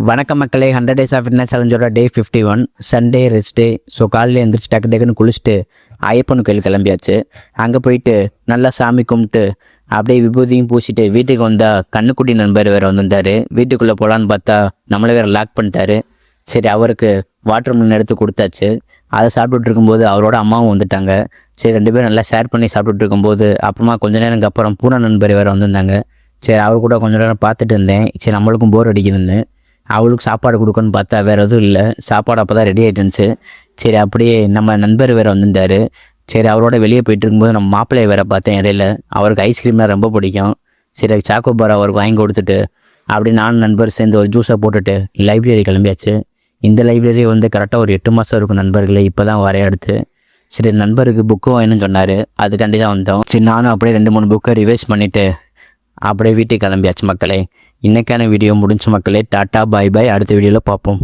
வணக்கம் மக்களே, 100 days of fitness சேலஞ்சோட day 51 Sunday rest day. So காலையில் எழுந்திரிச்சு டக்கு டக்குன்னு குளிச்சுட்டு ஐயப்பன் கோயில் கிளம்பியாச்சு. அங்கே போயிட்டு நல்லா சாமி கும்பிட்டு அப்படியே விபூதியும் பூசிட்டு வீட்டுக்கு வந்தால் கண்ணுக்குட்டி நண்பர் வேறு வந்திருந்தார். வீட்டுக்குள்ளே போகலான்னு பார்த்தா நம்மளை வேறு லாக் பண்ணிட்டாரு. சரி, அவருக்கு வாட்டர் மிலன் எடுத்து கொடுத்தாச்சு. அதை சாப்பிட்டுட்டு இருக்கும்போது அவரோட அம்மாவும் வந்துட்டாங்க. சரி, 2 பேரும் நல்லா ஷேர் பண்ணி சாப்பிட்டுட்டு இருக்கும்போது அப்புறமா கொஞ்ச நேரத்துக்கு அப்புறம் பூனா நண்பர் வேறு வந்திருந்தாங்க. சரி, அவர் கூட கொஞ்ச நேரம் பார்த்துட்டு இருந்தேன். சரி, நம்மளுக்கும் போர் அடிக்குதுன்னு அவளுக்கு சாப்பாடு கொடுக்கணுன்னு பார்த்தா வேறு எதுவும் இல்லை. சாப்பாடு அப்போ தான் ரெடி ஆகிட்டுருந்துச்சு. சரி, அப்படியே நம்ம நண்பர் வேறு வந்திருந்தார். சரி, அவரோட வெளியே போயிட்டு இருக்கும்போது நம்ம மாப்பிள்ளையை வேறு பார்த்தேன் இடையில. அவருக்கு ஐஸ்கிரீம்லாம் ரொம்ப பிடிக்கும். சரி, சாக்கோபார் அவருக்கு வாங்கி கொடுத்துட்டு அப்படி நானும் நண்பர் சேர்ந்து ஒரு ஜூஸை போட்டுட்டு லைப்ரரி கிளம்பியாச்சு. இந்த லைப்ரரி கரெக்டாக ஒரு 8 மாதம் இருக்கும் நண்பர்களே. இப்போ தான் வரையடுத்து. சரி, நண்பருக்கு புக்கு வேணும்னு சொன்னார். அதுக்காண்டி தான் வந்தோம். சரி, நானும் அப்படியே 2-3 புக்கை ரிவைஸ் பண்ணிவிட்டு அப்படியே வீட்டுக்கு கிளம்பியாச்சு மக்களே. இன்றைக்கான வீடியோ முடிஞ்சு மக்களே. டாட்டா பாய் பாய். அடுத்த வீடியோவில் பார்ப்போம்.